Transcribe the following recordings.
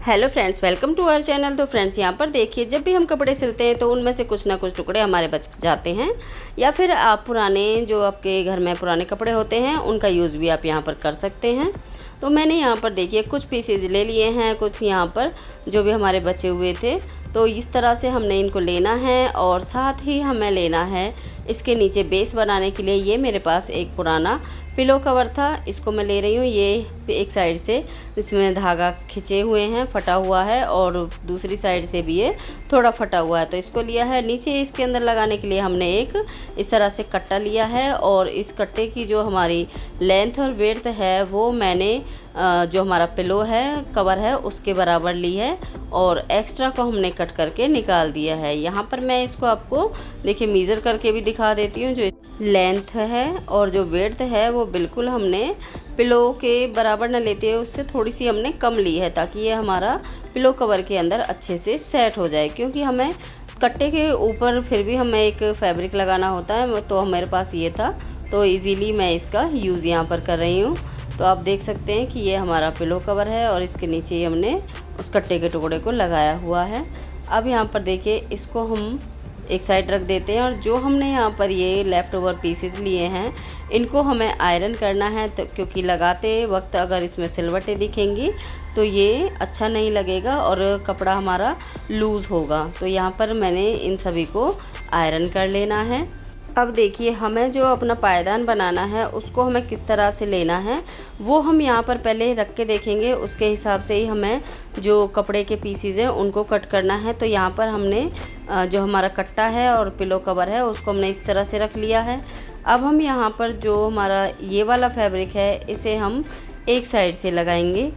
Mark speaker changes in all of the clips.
Speaker 1: Hello friends, welcome to our channel. तो friends, यहाँ पर देखिए, जब भी हम कपड़े सिलते हैं तो उनमें से कुछ ना कुछ टुकड़े हमारे बच जाते हैं, या फिर आप पुराने जो आपके घर में पुराने कपड़े होते हैं उनका यूज़ भी आप यहाँ पर कर सकते हैं। तो मैंने यहाँ पर देखिए कुछ पीसेज ले लिए हैं, कुछ यहाँ पर जो भी हमारे बचे हुए थे। तो इस तरह से हमने इनको लेना है और साथ ही हमें लेना है इसके नीचे बेस बनाने के लिए। ये मेरे पास एक पुराना पिलो कवर था, इसको मैं ले रही हूँ। ये एक साइड से इसमें धागा खिंचे हुए हैं, फटा हुआ है, और दूसरी साइड से भी ये थोड़ा फटा हुआ है, तो इसको लिया है। नीचे इसके अंदर लगाने के लिए हमने एक इस तरह से कट्टा लिया है, और इस कट्टे की जो हमारी लेंथ और विड्थ है वो मैंने जो हमारा पिलो है, कवर है, उसके बराबर ली है, और एक्स्ट्रा को हमने कट करके निकाल दिया है। यहाँ पर मैं इसको आपको देखिए मीज़र करके भी दिखा देती हूँ। जो लेंथ है और जो विड्थ है वो बिल्कुल हमने पिलो के बराबर न लेते हुए उससे थोड़ी सी हमने कम ली है, ताकि ये हमारा पिलो कवर के अंदर अच्छे से सेट हो जाए। क्योंकि हमें कट्टे के ऊपर फिर भी हमें एक फैब्रिक लगाना होता है, तो हमारे पास ये था, तो इजीली मैं इसका यूज़ यहाँ पर कर रही हूँ। तो आप देख सकते हैं कि ये हमारा पिलो कवर है और इसके नीचे ही हमने उस कट्टे के टुकड़े को लगाया हुआ है। अब यहाँ पर देखिए इसको हम एक साइड रख देते हैं, और जो हमने यहाँ पर ये लेफ़्ट ओवर पीसेस लिए हैं इनको हमें आयरन करना है। तो क्योंकि लगाते वक्त अगर इसमें सिलवटें दिखेंगी तो ये अच्छा नहीं लगेगा और कपड़ा हमारा लूज़ होगा। तो यहाँ पर मैंने इन सभी को आयरन कर लेना है। अब देखिए हमें जो अपना पायदान बनाना है उसको हमें किस तरह से लेना है वो हम यहाँ पर पहले रख के देखेंगे। उसके हिसाब से ही हमें जो कपड़े के पीसीज हैं उनको कट करना है। तो यहाँ पर हमने जो हमारा कट्टा है और पिलो कवर है उसको हमने इस तरह से रख लिया है। अब हम यहाँ पर जो हमारा ये वाला फैब्रिक है इसे हम एक साइड से लगाएंगे।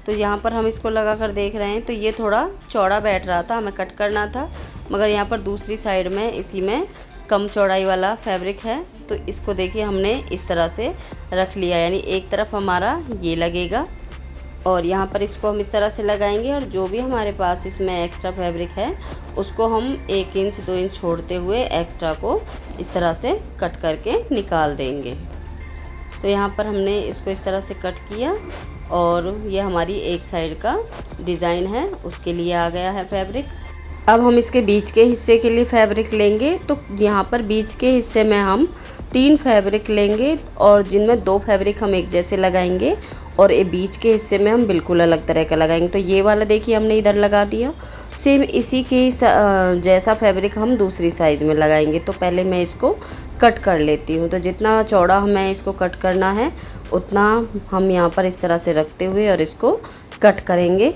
Speaker 1: तो यहाँ पर हम इसको लगा कर देख रहे हैं, तो ये थोड़ा चौड़ा बैठ रहा था, हमें कट करना था, मगर यहाँ पर दूसरी साइड में इसी में कम चौड़ाई वाला फैब्रिक है। तो इसको देखिए हमने इस तरह से रख लिया, यानी एक तरफ हमारा ये लगेगा और यहाँ पर इसको हम इस तरह से लगाएंगे, और जो भी हमारे पास इसमें एक्स्ट्रा फैब्रिक है उसको हम 1 इंच 2 इंच छोड़ते हुए एक्स्ट्रा को इस तरह से कट करके निकाल देंगे। तो यहाँ पर हमने इसको इस तरह से कट किया, और ये हमारी एक साइड का डिज़ाइन है उसके लिए आ गया है फैब्रिक। अब हम इसके बीच के हिस्से के लिए फैब्रिक लेंगे। तो यहाँ पर बीच के हिस्से में हम 3 फैब्रिक लेंगे, और जिनमें 2 फैब्रिक हम एक जैसे लगाएंगे और ये बीच के हिस्से में हम बिल्कुल अलग तरह का लगाएंगे। तो ये वाला देखिए हमने इधर लगा दिया, सेम इसी के जैसा फैब्रिक हम दूसरी साइज़ में लगाएंगे। तो पहले मैं इसको कट कर लेती हूँ। तो जितना चौड़ा हमें इसको कट करना है उतना हम यहाँ पर इस तरह से रखते हुए और इसको कट करेंगे।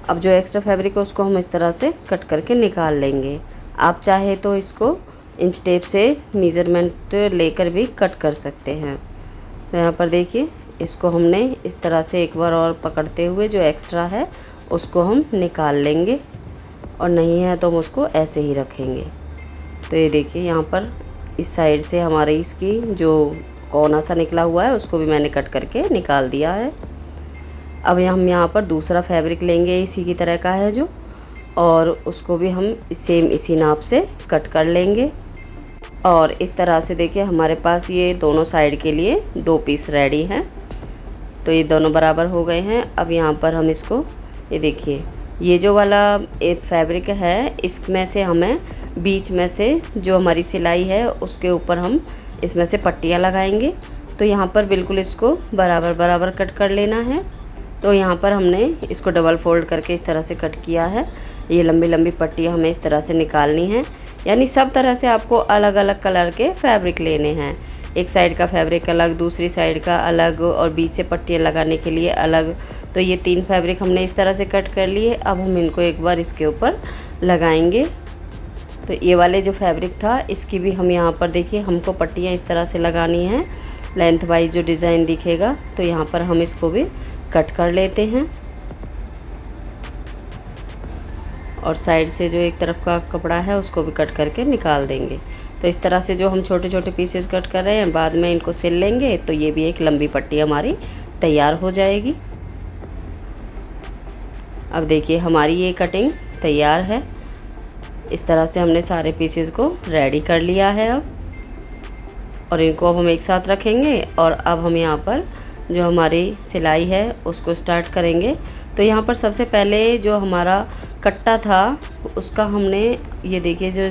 Speaker 1: अब जो एक्स्ट्रा फैब्रिक है उसको हम इस तरह से कट करके निकाल लेंगे। आप चाहे तो इसको इंच टेप से मेज़रमेंट लेकर भी कट कर सकते हैं। तो यहाँ पर देखिए इसको हमने इस तरह से एक बार और पकड़ते हुए जो एक्स्ट्रा है उसको हम निकाल लेंगे, और नहीं है तो हम उसको ऐसे ही रखेंगे। तो ये देखिए यहाँ पर इस साइड से हमारे इसकी जो कोना सा निकला हुआ है उसको भी मैंने कट करके निकाल दिया है। अब हम यहाँ पर दूसरा फैब्रिक लेंगे इसी की तरह का है जो, और उसको भी हम सेम इसी नाप से कट कर लेंगे। और इस तरह से देखिए हमारे पास ये दोनों साइड के लिए 2 पीस रेडी हैं। तो ये दोनों बराबर हो गए हैं। अब यहाँ पर हम इसको ये देखिए ये जो वाला एक फैब्रिक है इसमें से हमें बीच में से जो हमारी सिलाई है उसके ऊपर हम इसमें से पट्टियाँ लगाएंगे। तो यहाँ पर बिल्कुल इसको बराबर बराबर कट कर लेना है। तो यहाँ पर हमने इसको डबल फोल्ड करके इस तरह से कट किया है। ये लंबी लंबी पट्टियाँ हमें इस तरह से निकालनी है, यानी सब तरह से आपको अलग अलग कलर के फैब्रिक लेने हैं। एक साइड का फैब्रिक अलग, दूसरी साइड का अलग, और बीच से पट्टियाँ लगाने के लिए अलग। तो ये 3 फैब्रिक हमने इस तरह से कट कर लिए। अब हम इनको एक बार इसके ऊपर लगाएंगे। तो ये वाले जो फैब्रिक था इसकी भी हम यहाँ पर देखिए हमको पट्टियाँ इस तरह से लगानी है, लेंथ वाइज जो डिज़ाइन दिखेगा। तो यहाँ पर हम इसको भी कट कर लेते हैं, और साइड से जो एक तरफ का कपड़ा है उसको भी कट करके निकाल देंगे। तो इस तरह से जो हम छोटे छोटे पीसेस कट कर रहे हैं बाद में इनको सिल लेंगे, तो ये भी एक लंबी पट्टी हमारी तैयार हो जाएगी। अब देखिए हमारी ये कटिंग तैयार है। इस तरह से हमने सारे पीसेस को रेडी कर लिया है अब, और इनको अब हम एक साथ रखेंगे। और अब हम यहाँ पर जो हमारी सिलाई है उसको स्टार्ट करेंगे। तो यहाँ पर सबसे पहले जो हमारा कट्टा था उसका हमने, ये देखिए जो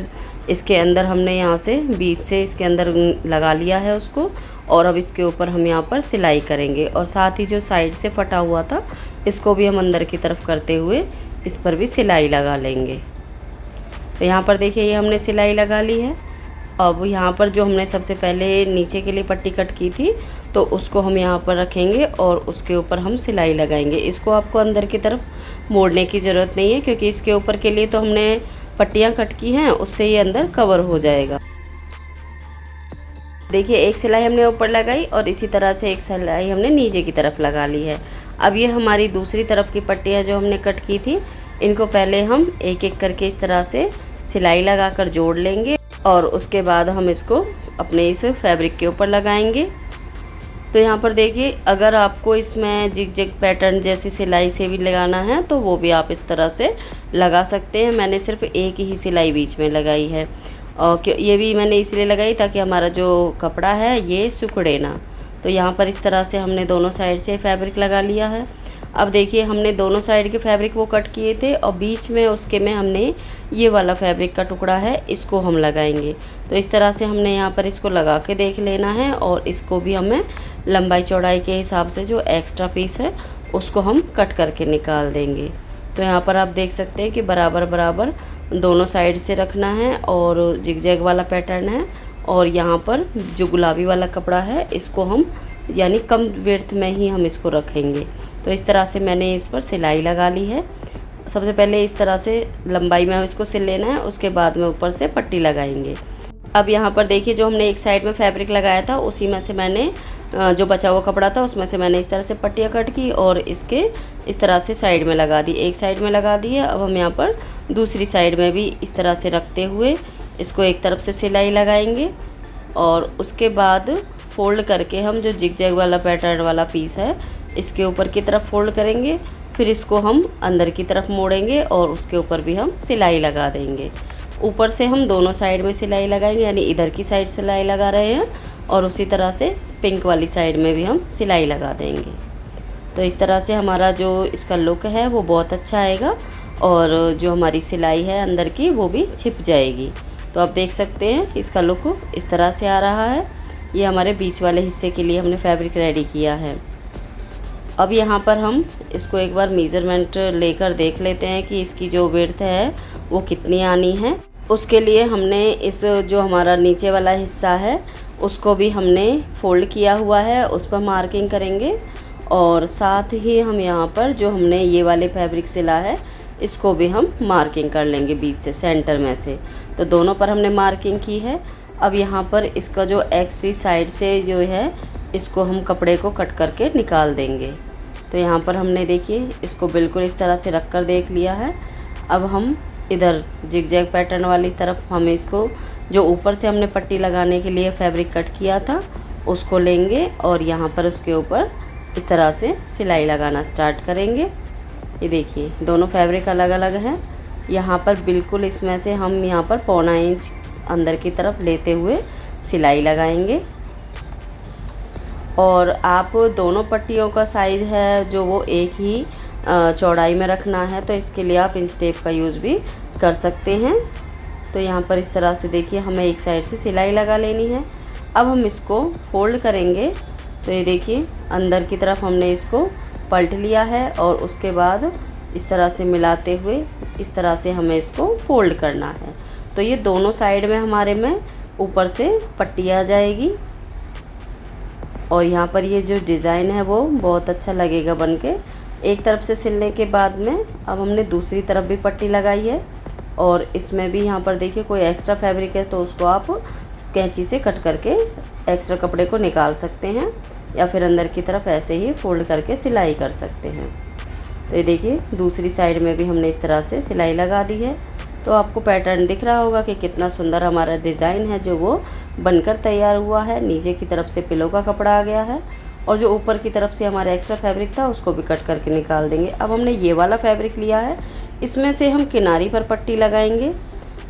Speaker 1: इसके अंदर हमने यहाँ से बीच से इसके अंदर लगा लिया है उसको, और अब इसके ऊपर हम यहाँ पर सिलाई करेंगे। और साथ ही जो साइड से फटा हुआ था इसको भी हम अंदर की तरफ करते हुए इस पर भी सिलाई लगा लेंगे। तो यहाँ पर देखिए ये हमने सिलाई लगा ली है। अब यहाँ पर जो हमने सबसे पहले नीचे के लिए पट्टी कट की थी तो उसको हम यहाँ पर रखेंगे और उसके ऊपर हम सिलाई लगाएंगे। इसको आपको अंदर की तरफ मोड़ने की ज़रूरत नहीं है, क्योंकि इसके ऊपर के लिए तो हमने पट्टियाँ कट की हैं, उससे ये अंदर कवर हो जाएगा। देखिए एक सिलाई हमने ऊपर लगाई और इसी तरह से एक सिलाई हमने नीचे की तरफ लगा ली है। अब ये हमारी दूसरी तरफ की पट्टियाँ जो हमने कट की थी, इनको पहले हम एक एक करके इस तरह से सिलाई लगाकर जोड़ लेंगे और उसके बाद हम इसको अपने इस फैब्रिक के ऊपर लगाएंगे। तो यहाँ पर देखिए अगर आपको इसमें जिग जैग पैटर्न जैसी सिलाई से भी लगाना है तो वो भी आप इस तरह से लगा सकते हैं। मैंने सिर्फ एक ही सिलाई बीच में लगाई है, और ये भी मैंने इसलिए लगाई ताकि हमारा जो कपड़ा है ये सिकुड़े ना। तो यहाँ पर इस तरह से हमने दोनों साइड से फैब्रिक लगा लिया है। अब देखिए हमने दोनों साइड के फैब्रिक वो कट किए थे और बीच में उसके में हमने ये वाला फैब्रिक का टुकड़ा है इसको हम लगाएंगे। तो इस तरह से हमने यहाँ पर इसको लगा के देख लेना है और इसको भी हमें लंबाई चौड़ाई के हिसाब से जो एक्स्ट्रा पीस है उसको हम कट करके निकाल देंगे। तो यहाँ पर आप देख सकते हैं कि बराबर बराबर दोनों साइड से रखना है और जिगजैग वाला पैटर्न है। और यहाँ पर जो गुलाबी वाला कपड़ा है इसको हम यानी कम विड्थ में ही हम इसको रखेंगे। तो इस तरह से मैंने इस पर सिलाई लगा ली है। सबसे पहले इस तरह से लंबाई में हम इसको सिल लेना है, उसके बाद में ऊपर से पट्टी लगाएंगे। अब यहाँ पर देखिए जो हमने एक साइड में फैब्रिक लगाया था उसी में से मैंने जो बचा हुआ कपड़ा था उसमें से मैंने इस तरह से पट्टियाँ कट की और इसके इस तरह से साइड में लगा दी। एक साइड में लगा दी है। अब हम यहाँ पर दूसरी साइड में भी इस तरह से रखते हुए इसको एक तरफ से सिलाई लगाएंगे और उसके बाद फोल्ड करके हम जो जिगजैग वाला पैटर्न वाला पीस है इसके ऊपर की तरफ फोल्ड करेंगे। फिर इसको हम अंदर की तरफ मोड़ेंगे और उसके ऊपर भी हम सिलाई लगा देंगे। ऊपर से हम दोनों साइड में सिलाई लगाएंगे, यानी इधर की साइड सिलाई लगा रहे हैं और उसी तरह से पिंक वाली साइड में भी हम सिलाई लगा देंगे। तो इस तरह से हमारा जो इसका लुक है वो बहुत अच्छा आएगा और जो हमारी सिलाई है अंदर की वो भी छिप जाएगी। तो आप देख सकते हैं इसका लुक इस तरह से आ रहा है। ये हमारे बीच वाले हिस्से के लिए हमने फैब्रिक रेडी किया है। अब यहाँ पर हम इसको एक बार मेज़रमेंट लेकर देख लेते हैं कि इसकी जो विड्थ है वो कितनी आनी है। उसके लिए हमने इस जो हमारा नीचे वाला हिस्सा है उसको भी हमने फोल्ड किया हुआ है, उस पर मार्किंग करेंगे और साथ ही हम यहाँ पर जो हमने ये वाले फैब्रिक सिला है इसको भी हम मार्किंग कर लेंगे बीच से, सेंटर में से। तो दोनों पर हमने मार्किंग की है। अब यहाँ पर इसका जो एक्स्ट्री साइड से जो है इसको हम कपड़े को कट करके निकाल देंगे। तो यहाँ पर हमने देखिए इसको बिल्कुल इस तरह से रख कर देख लिया है। अब हम इधर जिगजैग पैटर्न वाली तरफ हम इसको जो ऊपर से हमने पट्टी लगाने के लिए फैब्रिक कट किया था उसको लेंगे और यहाँ पर उसके ऊपर इस तरह से सिलाई लगाना स्टार्ट करेंगे। ये देखिए दोनों फैब्रिक अलग अलग हैं। यहाँ पर बिल्कुल इसमें से हम यहाँ पर 1.25 इंच अंदर की तरफ लेते हुए सिलाई लगाएंगे और आप दोनों पट्टियों का साइज़ है जो वो एक ही चौड़ाई में रखना है, तो इसके लिए आप इंच टेप का यूज़ भी कर सकते हैं। तो यहाँ पर इस तरह से देखिए हमें एक साइड से सिलाई लगा लेनी है। अब हम इसको फोल्ड करेंगे। तो ये देखिए अंदर की तरफ हमने इसको पलट लिया है और उसके बाद इस तरह से मिलाते हुए इस तरह से हमें इसको फोल्ड करना है। तो ये दोनों साइड में हमारे में ऊपर से पट्टी आ जाएगी और यहाँ पर ये जो डिज़ाइन है वो बहुत अच्छा लगेगा बनके। एक तरफ से सिलने के बाद में अब हमने दूसरी तरफ भी पट्टी लगाई है और इसमें भी यहाँ पर देखिए कोई एक्स्ट्रा फैब्रिक है तो उसको आप कैंची से कट करके एक्स्ट्रा कपड़े को निकाल सकते हैं या फिर अंदर की तरफ ऐसे ही फोल्ड करके सिलाई कर सकते हैं। तो ये देखिए दूसरी साइड में भी हमने इस तरह से सिलाई लगा दी है। तो आपको पैटर्न दिख रहा होगा कि कितना सुंदर हमारा डिज़ाइन है जो वो बनकर तैयार हुआ है। नीचे की तरफ से पिलो का कपड़ा आ गया है और जो ऊपर की तरफ से हमारा एक्स्ट्रा फैब्रिक था उसको भी कट करके निकाल देंगे। अब हमने ये वाला फैब्रिक लिया है, इसमें से हम किनारी पर पट्टी लगाएंगे।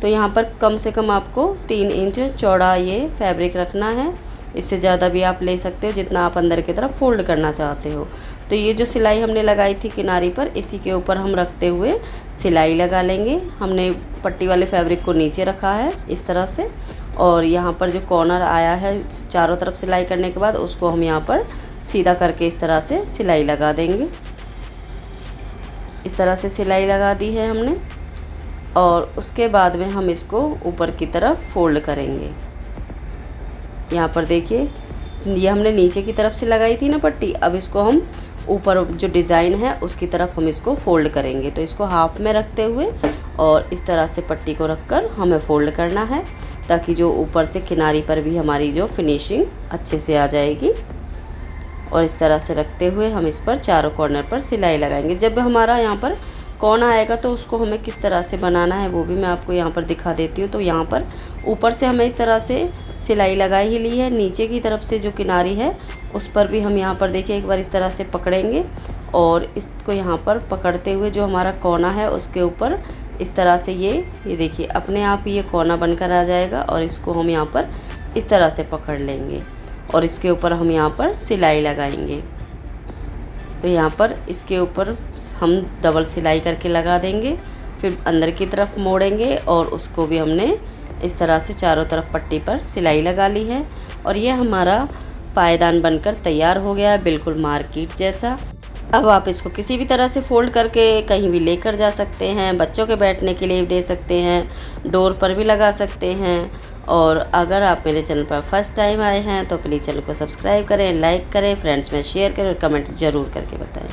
Speaker 1: तो यहाँ पर कम से कम आपको 3 इंच चौड़ा ये फैब्रिक रखना है। इससे ज़्यादा भी आप ले सकते हो जितना आप अंदर की तरफ फोल्ड करना चाहते हो। तो ये जो सिलाई हमने लगाई थी किनारी पर, इसी के ऊपर हम रखते हुए सिलाई लगा लेंगे। हमने पट्टी वाले फैब्रिक को नीचे रखा है इस तरह से, और यहाँ पर जो कॉर्नर आया है चारों तरफ सिलाई करने के बाद, उसको हम यहाँ पर सीधा करके इस तरह से सिलाई लगा देंगे। इस तरह से सिलाई लगा दी है हमने, और उसके बाद में हम इसको ऊपर की तरफ फोल्ड करेंगे। यहाँ पर देखिए, ये हमने नीचे की तरफ से लगाई थी ना पट्टी, अब इसको हम ऊपर जो डिज़ाइन है उसकी तरफ हम इसको फोल्ड करेंगे। तो इसको हाफ में रखते हुए और इस तरह से पट्टी को रखकर हमें फोल्ड करना है, ताकि जो ऊपर से किनारी पर भी हमारी जो फिनिशिंग अच्छे से आ जाएगी। और इस तरह से रखते हुए हम इस पर चारों कॉर्नर पर सिलाई लगाएंगे। जब हमारा यहाँ पर कोना आएगा तो उसको हमें किस तरह से बनाना है वो भी मैं आपको यहाँ पर दिखा देती हूँ। तो यहाँ पर ऊपर से हमें इस तरह से सिलाई लगा ही ली है, नीचे की तरफ से जो किनारी है उस पर भी हम यहाँ पर देखिए एक बार इस तरह से पकड़ेंगे, और इसको यहाँ पर पकड़ते हुए जो हमारा कोना है उसके ऊपर इस तरह से ये देखिए अपने आप ही ये कोना बनकर आ जाएगा, और इसको हम यहाँ पर इस तरह से पकड़ लेंगे और इसके ऊपर हम यहाँ पर सिलाई लगाएंगे। तो यहाँ पर इसके ऊपर हम डबल सिलाई करके लगा देंगे, फिर अंदर की तरफ मोड़ेंगे और उसको भी हमने इस तरह से चारों तरफ पट्टी पर सिलाई लगा ली है। और ये हमारा पायदान बनकर तैयार हो गया है, बिल्कुल मार्केट जैसा। अब आप इसको किसी भी तरह से फोल्ड करके कहीं भी लेकर जा सकते हैं, बच्चों के बैठने के लिए दे सकते हैं, डोर पर भी लगा सकते हैं। और अगर आप मेरे चैनल पर फर्स्ट टाइम आए हैं तो प्लीज़ चैनल को सब्सक्राइब करें, लाइक करें, फ्रेंड्स में शेयर करें और कमेंट ज़रूर करके बताएं।